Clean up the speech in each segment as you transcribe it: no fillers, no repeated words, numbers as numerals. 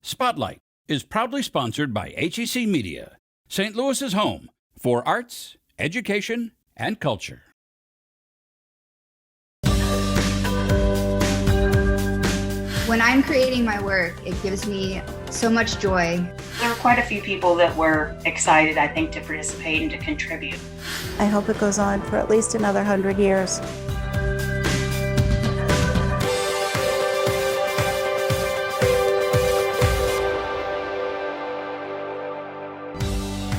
Spotlight is proudly sponsored by HEC Media, St. Louis's home for arts, education, and culture. When I'm creating my work, it gives me so much joy. There were quite a few people that were excited, I think, to participate and to contribute. I hope it goes on for at least another 100 years.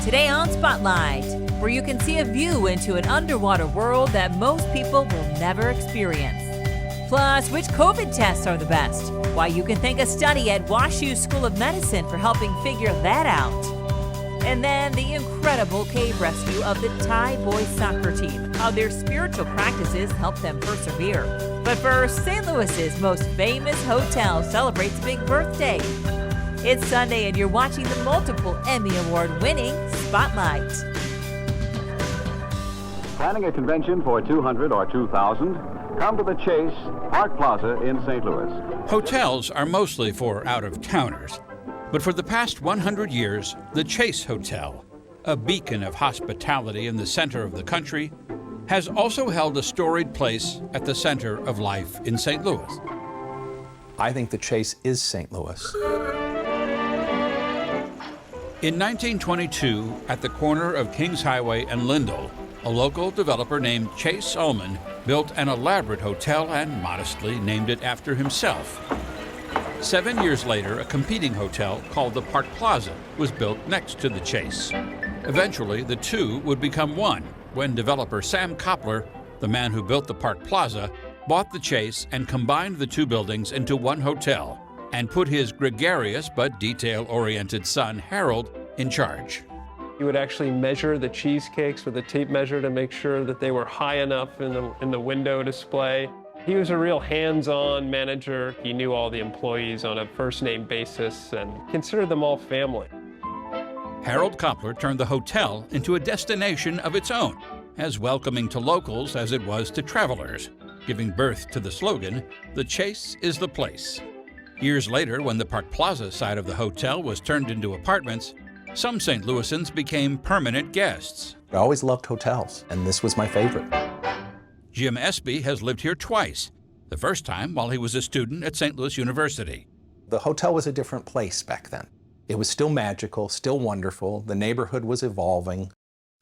Today on Spotlight, where you can see a view into an underwater world that most people will never experience. Plus, which COVID tests are the best? Why you can thank a study at WashU School of Medicine for helping figure that out. And then the incredible cave rescue of the Thai boys soccer team, how their spiritual practices help them persevere. But first, St. Louis's most famous hotel celebrates a big birthday. It's Sunday and you're watching the multiple Emmy Award-winning Spotlight. Planning a convention for 200 or 2,000? Come to the Chase Park Plaza in St. Louis. Hotels are mostly for out-of-towners, but for the past 100 years, the Chase Hotel, a beacon of hospitality in the center of the country, has also held a storied place at the center of life in St. Louis. I think the Chase is St. Louis. In 1922, at the corner of Kings Highway and Lindell, a local developer named Chase Ullman built an elaborate hotel and modestly named it after himself. 7 years later, a competing hotel called the Park Plaza was built next to the Chase. Eventually, the two would become one when developer Sam Koppler, the man who built the Park Plaza, bought the Chase and combined the two buildings into one hotel and put his gregarious but detail-oriented son, Harold, in charge. He would actually measure the cheesecakes with a tape measure to make sure that they were high enough in the window display. He was a real hands-on manager. He knew all the employees on a first-name basis and considered them all family. Harold Koppler turned the hotel into a destination of its own, as welcoming to locals as it was to travelers, giving birth to the slogan, "The Chase is the place." Years later, when the Park Plaza side of the hotel was turned into apartments, some St. Louisans became permanent guests. I always loved hotels, and this was my favorite. Jim Espy has lived here twice, the first time while he was a student at St. Louis University. The hotel was a different place back then. It was still magical, still wonderful. The neighborhood was evolving.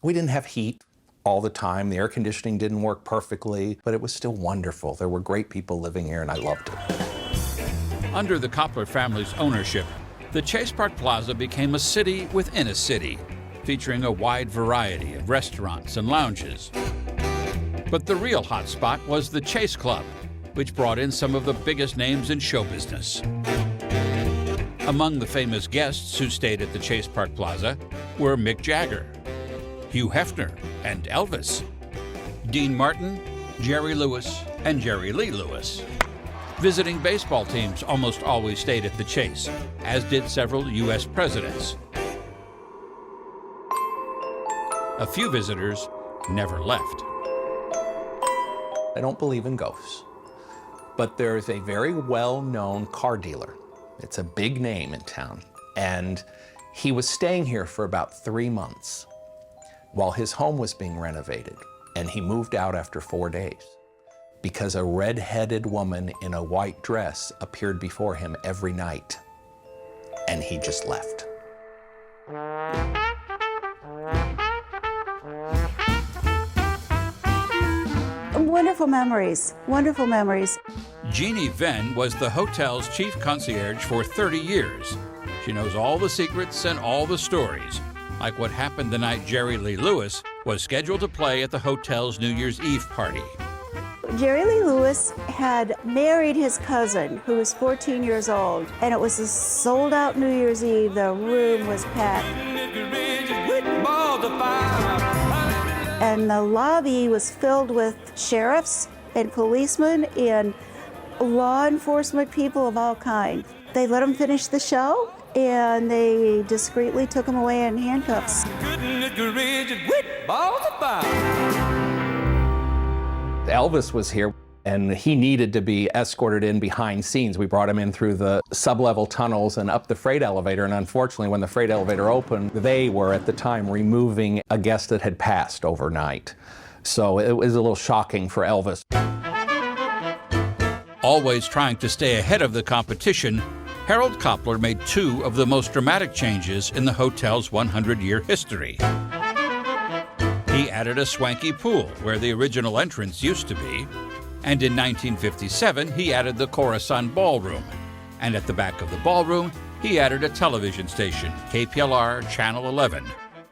We didn't have heat all the time. The air conditioning didn't work perfectly, but it was still wonderful. There were great people living here, and I loved it. Under the Koppler family's ownership, the Chase Park Plaza became a city within a city, featuring a wide variety of restaurants and lounges. But the real hotspot was the Chase Club, which brought in some of the biggest names in show business. Among the famous guests who stayed at the Chase Park Plaza were Mick Jagger, Hugh Hefner, and Elvis, Dean Martin, Jerry Lewis, and Jerry Lee Lewis. Visiting baseball teams almost always stayed at the Chase, as did several U.S. presidents. A few visitors never left. I don't believe in ghosts, but there's a very well-known car dealer. It's a big name in town, and he was staying here for about 3 months while his home was being renovated, and he moved out after 4 days because a red-headed woman in a white dress appeared before him every night, and he just left. Wonderful memories, wonderful memories. Jeannie Venn was the hotel's chief concierge for 30 years. She knows all the secrets and all the stories, like what happened the night Jerry Lee Lewis was scheduled to play at the hotel's New Year's Eve party. Jerry Lee Lewis had married his cousin, who was 14 years old, and it was a sold-out New Year's Eve. The room was packed. And the lobby was filled with sheriffs and policemen and law enforcement people of all kinds. They let him finish the show, and they discreetly took him away in handcuffs. Elvis was here, and he needed to be escorted in behind scenes. We brought him in through the sub-level tunnels and up the freight elevator, and unfortunately when the freight elevator opened, they were at the time removing a guest that had passed overnight. So it was a little shocking for Elvis. Always trying to stay ahead of the competition, Harold Koppler made two of the most dramatic changes in the hotel's 100-year history. He added a swanky pool where the original entrance used to be, and in 1957 he added the Coruscant Ballroom, and at the back of the ballroom he added a television station, KPLR Channel 11,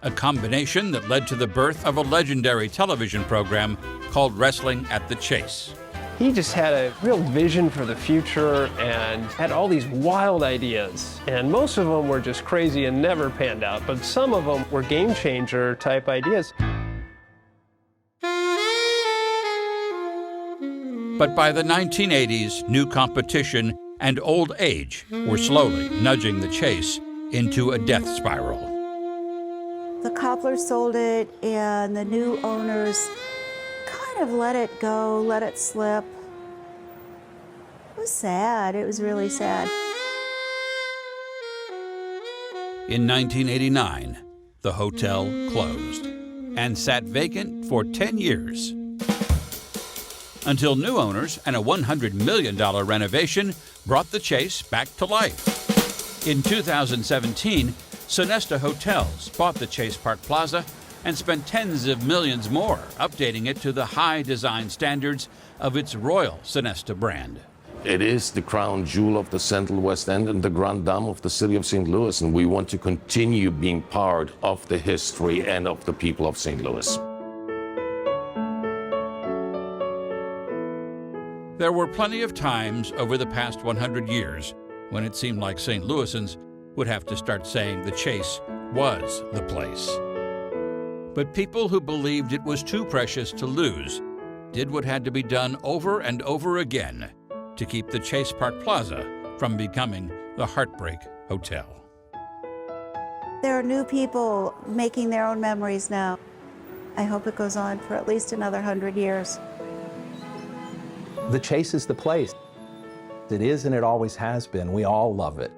a combination that led to the birth of a legendary television program called Wrestling at the Chase. He just had a real vision for the future and had all these wild ideas. And most of them were just crazy and never panned out, but some of them were game changer type ideas. But by the 1980s, new competition and old age were slowly nudging the Chase into a death spiral. The Kopplers sold it, and the new owners kind of let it go, let it slip. It was sad. It was really sad. In 1989, the hotel closed and sat vacant for 10 years. Until new owners and a $100 million renovation brought the Chase back to life. In 2017, Sonesta Hotels bought the Chase Park Plaza and spent tens of millions more updating it to the high design standards of its Royal Sonesta brand. It is the crown jewel of the Central West End and the Grand Dame of the city of St. Louis, and we want to continue being part of the history and of the people of St. Louis. There were plenty of times over the past 100 years when it seemed like St. Louisans would have to start saying the Chase was the place. But people who believed it was too precious to lose did what had to be done over and over again to keep the Chase Park Plaza from becoming the Heartbreak Hotel. There are new people making their own memories now. I hope it goes on for at least another 100 years. The Chase is the place. It is and it always has been. We all love it.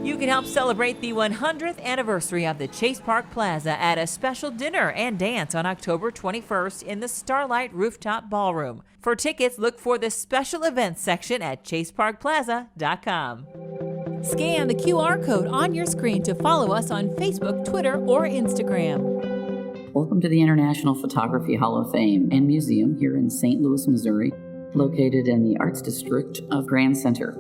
You can help celebrate the 100th anniversary of the Chase Park Plaza at a special dinner and dance on October 21st in the Starlight Rooftop Ballroom. For tickets, look for the special events section at chaseparkplaza.com. Scan the QR code on your screen to follow us on Facebook, Twitter, or Instagram. Welcome to the International Photography Hall of Fame and Museum here in St. Louis, Missouri, located in the Arts District of Grand Center.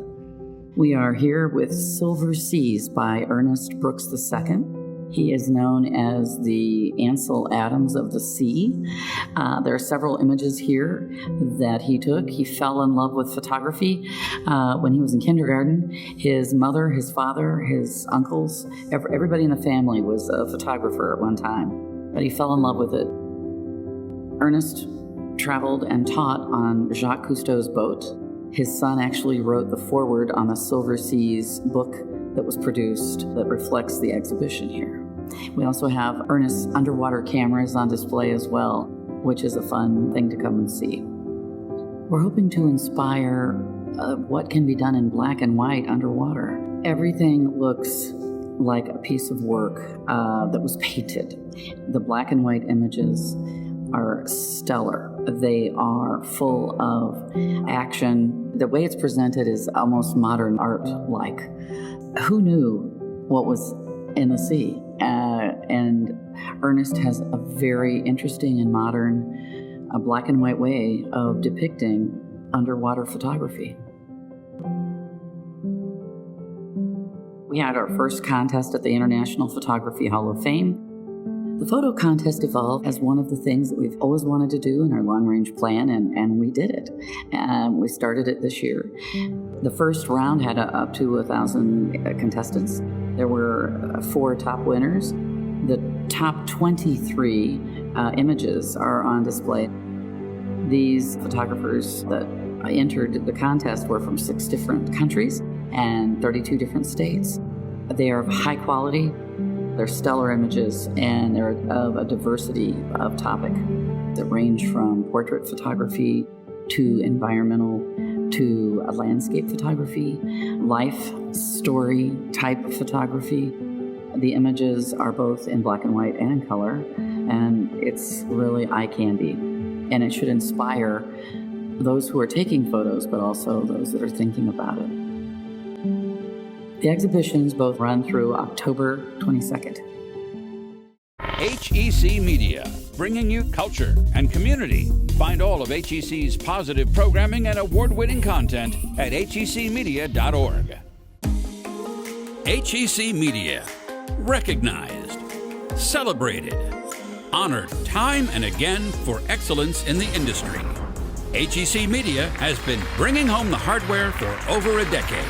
We are here with Silver Seas by Ernest Brooks II. He is known as the Ansel Adams of the sea. There are several images here that he took. He fell in love with photography when he was in kindergarten. His mother, his father, his uncles, everybody in the family was a photographer at one time, but he fell in love with it. Ernest traveled and taught on Jacques Cousteau's boat. His son actually wrote the foreword on the Silver Seas book that was produced that reflects the exhibition here. We also have Ernest's underwater cameras on display as well, which is a fun thing to come and see. We're hoping to inspire what can be done in black and white underwater. Everything looks like a piece of work that was painted. The black and white images are stellar. They are full of action. The way it's presented is almost modern art-like. Who knew what was in the sea? And Ernest has a very interesting and modern black and white way of depicting underwater photography. We had our first contest at the International Photography Hall of Fame. The photo contest evolved as one of the things that we've always wanted to do in our long-range plan, and we did it. We started it this year. The first round had up to 1,000 contestants. There were 4 top winners. The top 23 images are on display. These photographers that entered the contest were from 6 different countries and 32 different states. They are of high quality. They're stellar images, and they're of a diversity of topic that range from portrait photography to environmental to landscape photography, life story type of photography. The images are both in black and white and in color, and it's really eye candy. And it should inspire those who are taking photos, but also those that are thinking about it. The exhibitions both run through October 22nd. HEC Media, bringing you culture and community. Find all of HEC's positive programming and award-winning content at hecmedia.org. HEC Media, recognized, celebrated, honored time and again for excellence in the industry. HEC Media has been bringing home the hardware for over a decade.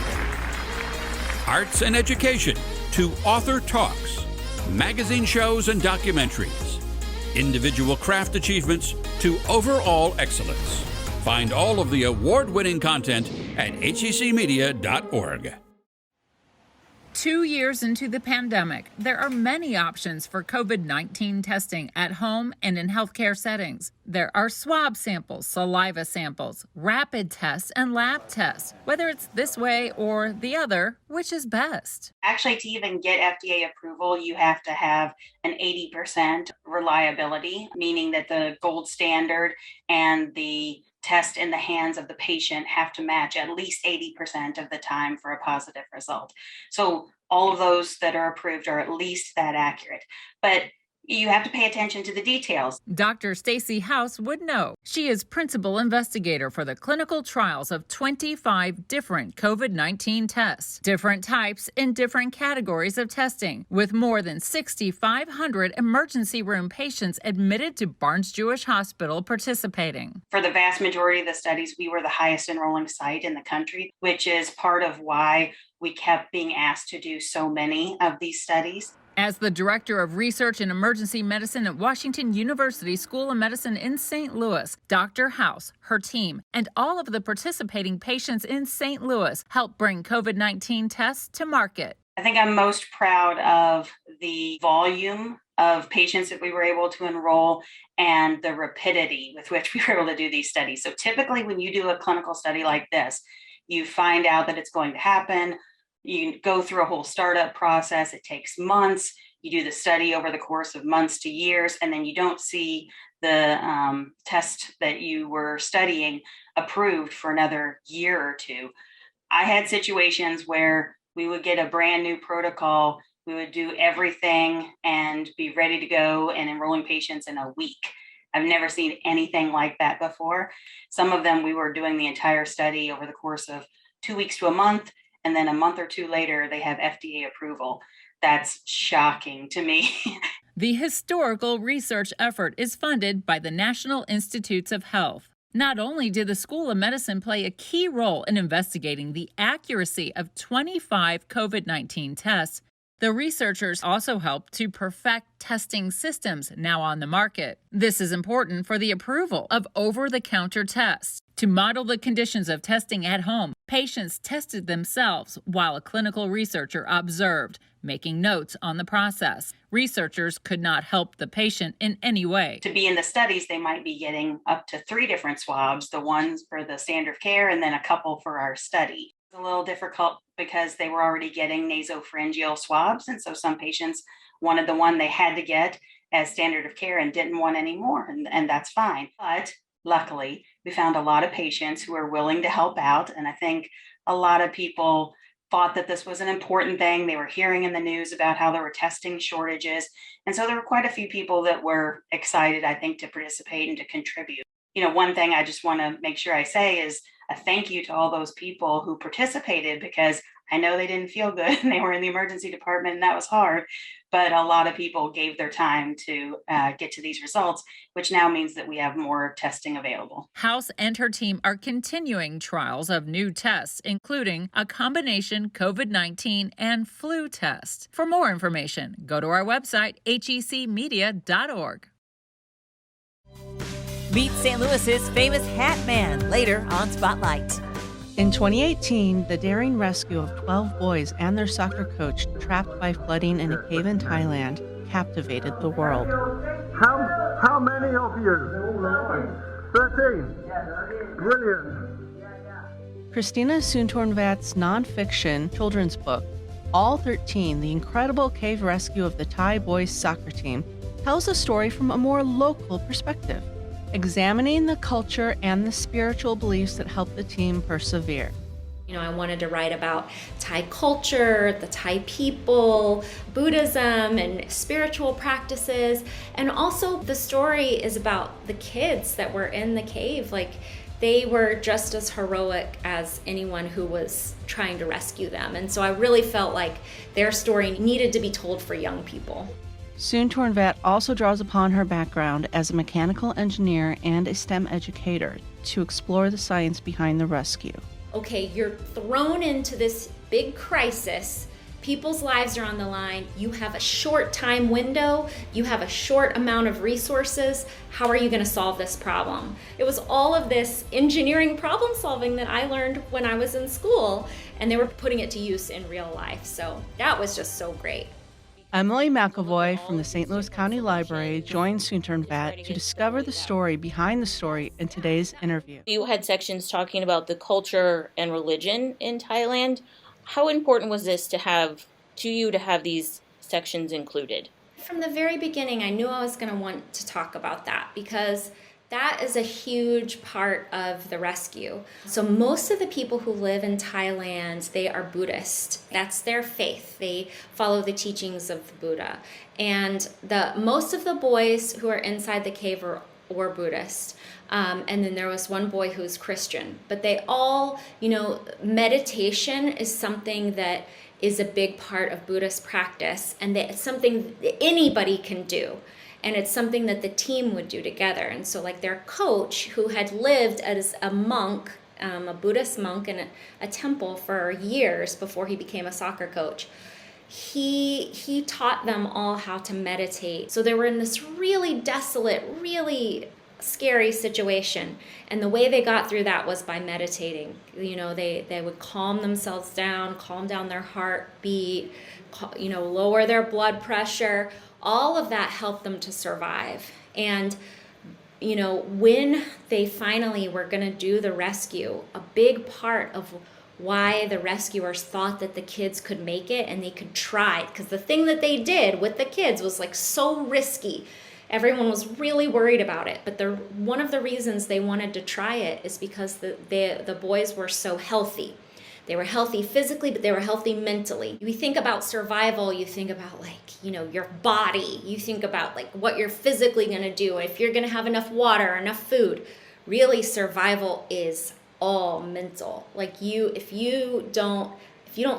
Arts and education to author talks, magazine shows and documentaries, individual craft achievements to overall excellence. Find all of the award-winning content at hecmedia.org. 2 years into the pandemic, there are many options for COVID-19 testing at home and in healthcare settings. There are swab samples, saliva samples, rapid tests, and lab tests. Whether it's this way or the other, which is best? Actually, to even get FDA approval, you have to have an 80% reliability, meaning that the gold standard and the test in the hands of the patient have to match at least 80% of the time for a positive result. So all of those that are approved are at least that accurate. But you have to pay attention to the details. Dr. Stacy House would know. She is principal investigator for the clinical trials of 25 different COVID-19 tests, different types in different categories of testing, with more than 6,500 emergency room patients admitted to Barnes-Jewish Hospital participating. For the vast majority of the studies, we were the highest enrolling site in the country, which is part of why we kept being asked to do so many of these studies. As the director of research in emergency medicine at Washington University School of Medicine in St. Louis, Dr. House, her team, and all of the participating patients in St. Louis helped bring COVID-19 tests to market. I think I'm most proud of the volume of patients that we were able to enroll and the rapidity with which we were able to do these studies. So typically when you do a clinical study like this, you find out that it's going to happen. You go through a whole startup process. It takes months. You do the study over the course of months to years, and then you don't see the test that you were studying approved for another year or two. I had situations where we would get a brand new protocol. We would do everything and be ready to go and enrolling patients in a week. I've never seen anything like that before. Some of them we were doing the entire study over the course of 2 weeks to a month. And then a month or two later, they have FDA approval. That's shocking to me. The historical research effort is funded by the National Institutes of Health. Not only did the School of Medicine play a key role in investigating the accuracy of 25 COVID-19 tests, the researchers also helped to perfect testing systems now on the market. This is important for the approval of over-the-counter tests. To model the conditions of testing at home, patients tested themselves while a clinical researcher observed, making notes on the process. Researchers could not help the patient in any way. To be in the studies, they might be getting up to 3 different swabs, the ones for the standard of care and then a couple for our study. It's a little difficult because they were already getting nasopharyngeal swabs, and so some patients wanted the one they had to get as standard of care and didn't want any more, and that's fine. But luckily, we found a lot of patients who are willing to help out, and I think a lot of people thought that this was an important thing. They were hearing in the news about how there were testing shortages, and so there were quite a few people that were excited, I think, to participate and to contribute. You know, one thing I just want to make sure I say is a thank you to all those people who participated, because I know they didn't feel good and they were in the emergency department and that was hard, but a lot of people gave their time to get to these results, which now means that we have more testing available. House and her team are continuing trials of new tests, including a combination COVID-19 and flu test. For more information, go to our website, hecmedia.org. Meet St. Louis's famous Hat Man later on Spotlight. In 2018, the daring rescue of 12 boys and their soccer coach trapped by flooding in a cave in Thailand captivated the world. How many of you? 13. Brilliant. Christina Soontornvat's nonfiction children's book, All 13, The Incredible Cave Rescue of the Thai Boys Soccer Team, tells a story from a more local perspective, examining the culture and the spiritual beliefs that help the team persevere. You know, I wanted to write about Thai culture, the Thai people, Buddhism and spiritual practices. And also the story is about the kids that were in the cave. Like, they were just as heroic as anyone who was trying to rescue them. And so I really felt like their story needed to be told for young people. Soontornvat also draws upon her background as a mechanical engineer and a STEM educator to explore the science behind the rescue. Okay, you're thrown into this big crisis. People's lives are on the line. You have a short time window. You have a short amount of resources. How are you going to solve this problem? It was all of this engineering problem solving that I learned when I was in school, and they were putting it to use in real life. So that was just so great. Emily McAvoy from the St. Louis County Library joined Soontornvat to discover the story behind the story in today's interview. You had sections talking about the culture and religion in Thailand. How important was this to you to have these sections included? From the very beginning, I knew I was going to want to talk about that because that is a huge part of the rescue. So most of the people who live in Thailand, they are Buddhist. That's their faith. They follow the teachings of the Buddha. And most of the boys who are inside the cave were Buddhist. And then there was one boy who was Christian. But they all, meditation is something that is a big part of Buddhist practice, and that it's something that anybody can do. And it's something that the team would do together. And so like their coach, who had lived as a monk, a Buddhist monk in a temple for years before he became a soccer coach, he taught them all how to meditate. So they were in this really desolate, really scary situation. And the way they got through that was by meditating. They would calm themselves down, calm down their heartbeat, lower their blood pressure. All of that helped them to survive. And, when they finally were going to do the rescue, a big part of why the rescuers thought that the kids could make it and they could try, because the thing that they did with the kids was like so risky. Everyone was really worried about it. But one of the reasons they wanted to try it is because the boys were so healthy. They were healthy physically, but they were healthy mentally. You think about survival, you think about your body. You think about what you're physically gonna do, if you're gonna have enough water, enough food. Really, survival is all mental. If you don't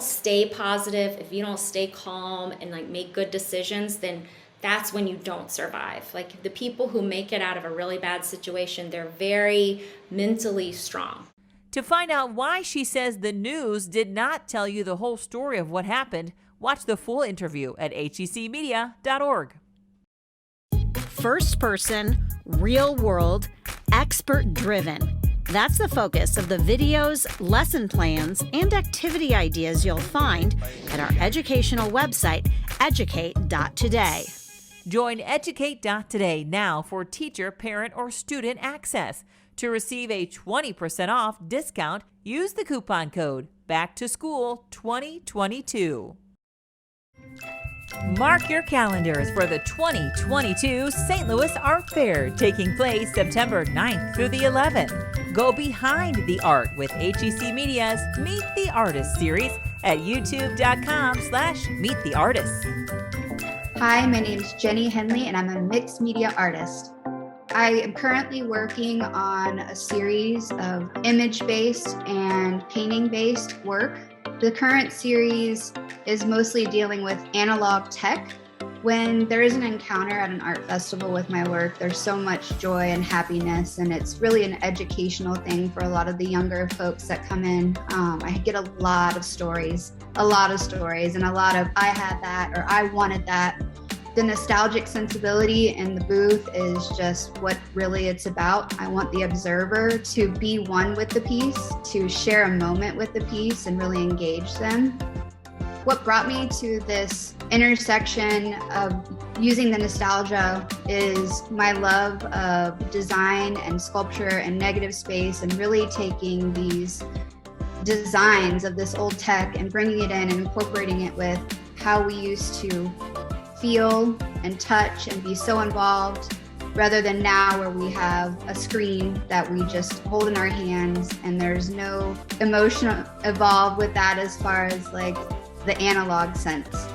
stay positive, if you don't stay calm and make good decisions, then that's when you don't survive. The people who make it out of a really bad situation, they're very mentally strong. To find out why she says the news did not tell you the whole story of what happened, watch the full interview at hecmedia.org. First person, real world, expert driven. That's the focus of the videos, lesson plans, and activity ideas you'll find at our educational website, educate.today. Join educate.today now for teacher, parent, or student access. To receive a 20% off discount, use the coupon code BACKTOSCHOOL2022. Mark your calendars for the 2022 St. Louis Art Fair, taking place September 9th through the 11th. Go behind the art with HEC Media's Meet the Artist series at youtube.com/meettheartists. Hi, my name is Jenny Henley, and I'm a mixed media artist. I am currently working on a series of image-based and painting-based work. The current series is mostly dealing with analog tech. When there is an encounter at an art festival with my work, there's so much joy and happiness, and it's really an educational thing for a lot of the younger folks that come in. I get a lot of stories, and a lot of I had that, or I wanted that. The nostalgic sensibility in the booth is just what really it's about. I want the observer to be one with the piece, to share a moment with the piece and really engage them. What brought me to this intersection of using the nostalgia is my love of design and sculpture and negative space, and really taking these designs of this old tech and bringing it in and incorporating it with how we used to feel and touch and be so involved, rather than now where we have a screen that we just hold in our hands and there's no emotion involved with that as far as like the analog sense.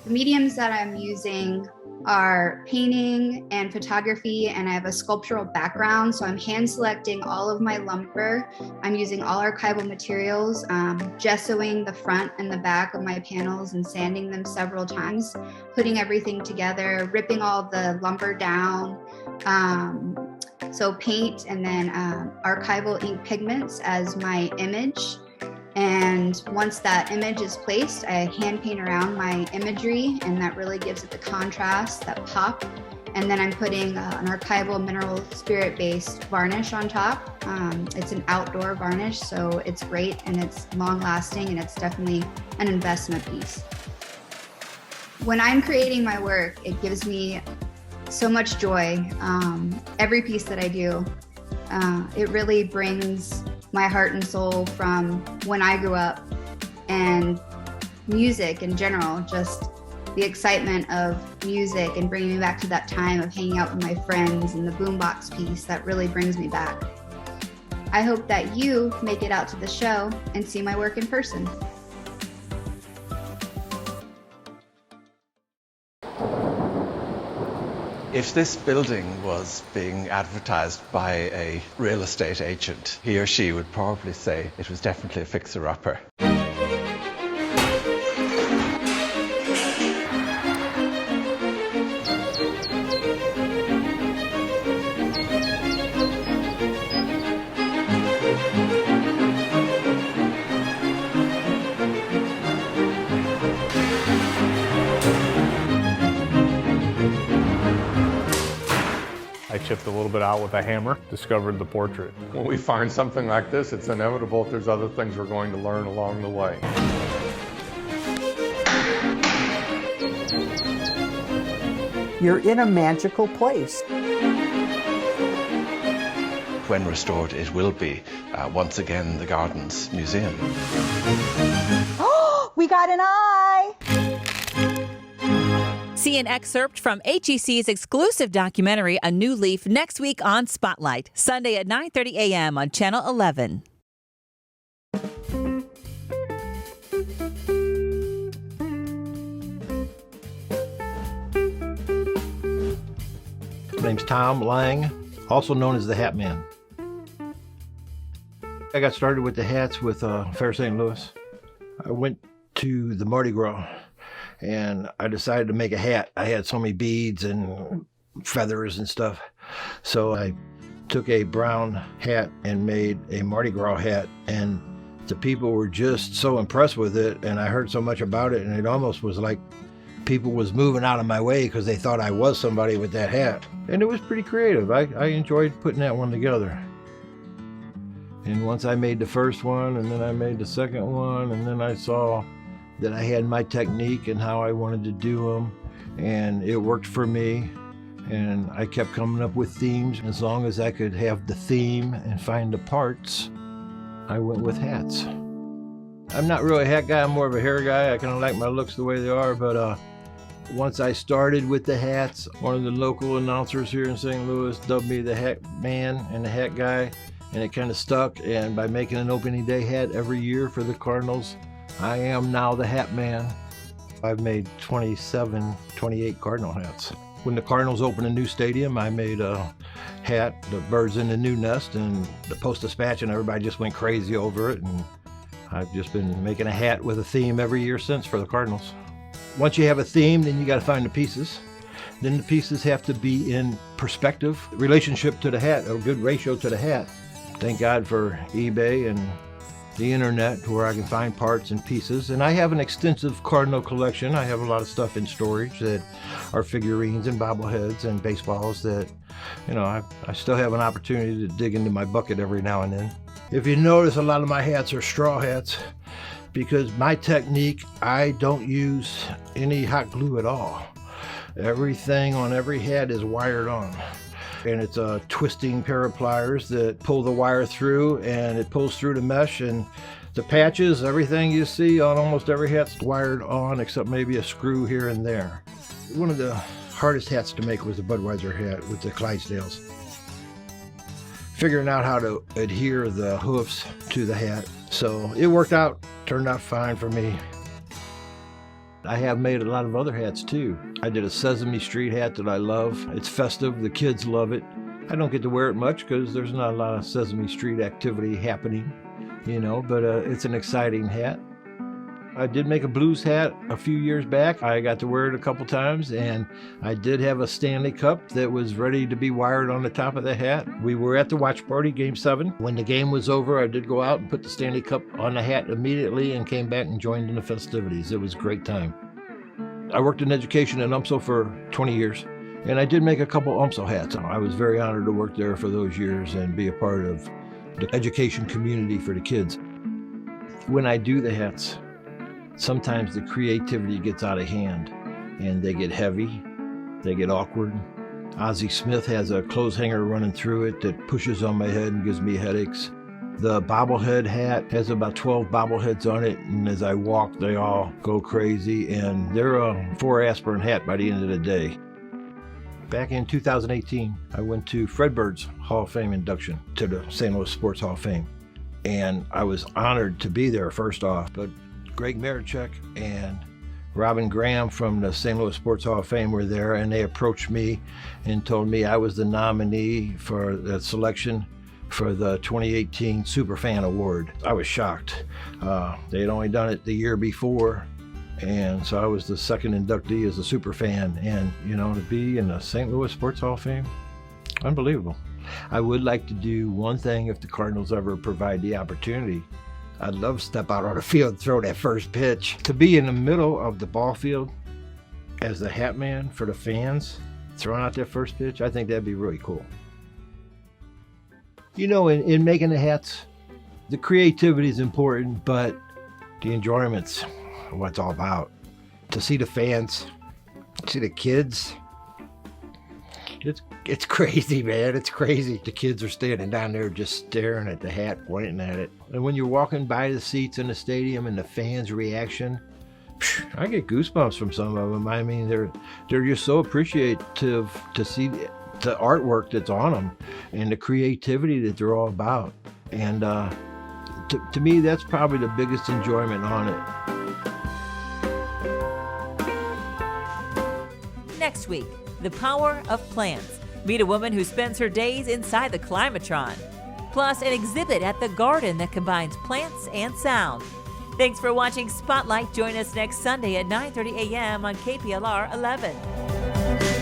The mediums that I'm using are painting and photography, and I have a sculptural background, so I'm hand selecting all of my lumber. I'm using all archival materials, gessoing the front and the back of my panels and sanding them several times, putting everything together, ripping all the lumber down. So paint and then archival ink pigments as my image. And once that image is placed, I hand paint around my imagery, and that really gives it the contrast, that pop. And then I'm putting an archival mineral spirit-based varnish on top. It's an outdoor varnish, so it's great and it's long-lasting, and it's definitely an investment piece. When I'm creating my work, it gives me so much joy. Every piece that I do, it really brings my heart and soul from when I grew up, and music in general, just the excitement of music and bringing me back to that time of hanging out with my friends, and the boombox piece that really brings me back. I hope that you make it out to the show and see my work in person. If this building was being advertised by a real estate agent, he or she would probably say it was definitely a fixer-upper. I chipped a little bit out with a hammer, discovered the portrait. When we find something like this, it's inevitable that there's other things we're going to learn along the way. You're in a magical place. When restored, it will be, once again, the Gardens Museum. Oh, we got an eye! See an excerpt from HEC's exclusive documentary, A New Leaf, next week on Spotlight, Sunday at 9:30 a.m. on Channel 11. My name's Tom Lang, also known as the Hat Man. I got started with the hats with Fair St. Louis. I went to the Mardi Gras, and I decided to make a hat. I had so many beads and feathers and stuff. So I took a brown hat and made a Mardi Gras hat, and the people were just so impressed with it, and I heard so much about it, and it almost was like people was moving out of my way because they thought I was somebody with that hat. And it was pretty creative. I enjoyed putting that one together. And once I made the first one, and then I made the second one, and then I saw that I had my technique and how I wanted to do them, and it worked for me, and I kept coming up with themes. As long as I could have the theme and find the parts, I went with hats. I'm not really a hat guy, I'm more of a hair guy. I kind of like my looks the way they are, but once I started with the hats, one of the local announcers here in St. Louis dubbed me the Hat Man and the Hat Guy, and it kind of stuck, and by making an opening day hat every year for the Cardinals, I am now the Hat Man. I've made 28 Cardinal hats. When the Cardinals opened a new stadium, I made a hat, the birds in the new nest, and the Post-Dispatch, and everybody just went crazy over it. And I've just been making a hat with a theme every year since for the Cardinals. Once you have a theme, then you got to find the pieces. Then the pieces have to be in perspective, relationship to the hat, a good ratio to the hat. Thank God for eBay and the internet where I can find parts and pieces. And I have an extensive cardinal collection. I have a lot of stuff in storage that are figurines and bobbleheads and baseballs that, you know, I still have an opportunity to dig into my bucket every now and then. If you notice, a lot of my hats are straw hats because my technique, I don't use any hot glue at all. Everything on every hat is wired on. And it's a twisting pair of pliers that pull the wire through, and it pulls through the mesh, and the patches, everything you see on almost every hat's wired on except maybe a screw here and there. One of the hardest hats to make was the Budweiser hat with the Clydesdales. Figuring out how to adhere the hoofs to the hat. So it worked out, turned out fine for me. I have made a lot of other hats too. I did a Sesame Street hat that I love. It's festive, the kids love it. I don't get to wear it much because there's not a lot of Sesame Street activity happening, you know, but it's an exciting hat. I did make a blues hat a few years back. I got to wear it a couple times, and I did have a Stanley Cup that was ready to be wired on the top of the hat. We were at the watch party, Game 7. When the game was over, I did go out and put the Stanley Cup on the hat immediately and came back and joined in the festivities. It was a great time. I worked in education in UMSL for 20 years, and I did make a couple UMSL hats. I was very honored to work there for those years and be a part of the education community for the kids. When I do the hats, sometimes the creativity gets out of hand and they get heavy, they get awkward. Ozzie Smith has a clothes hanger running through it that pushes on my head and gives me headaches. The bobblehead hat has about 12 bobbleheads on it, and as I walk, they all go crazy, and they're a 4 aspirin hat by the end of the day. Back in 2018, I went to Fred Bird's Hall of Fame induction to the St. Louis Sports Hall of Fame, and I was honored to be there first off, but Greg Marichek and Robin Graham from the St. Louis Sports Hall of Fame were there, and they approached me and told me I was the nominee for the selection for the 2018 Superfan Award. I was shocked. They had only done it the year before, and so I was the second inductee as a Superfan, and you know, to be in the St. Louis Sports Hall of Fame, unbelievable. I would like to do one thing if the Cardinals ever provide the opportunity. I'd love to step out on the field and throw that first pitch. To be in the middle of the ball field as the hat man for the fans, throwing out that first pitch, I think that'd be really cool. You know, in making the hats, the creativity is important, but the enjoyment's what it's all about. To see the fans, see the kids, it's crazy, man. It's crazy. The kids are standing down there just staring at the hat, pointing at it. And when you're walking by the seats in the stadium and the fans' reaction, I get goosebumps from some of them. I mean, they're just so appreciative to see the artwork that's on them and the creativity that they're all about. And to me, that's probably the biggest enjoyment on it. Next week, the power of plants. Meet a woman who spends her days inside the Climatron. Plus, an exhibit at the garden that combines plants and sound. Thanks for watching Spotlight. Join us next Sunday at 9:30 a.m. on KPLR 11.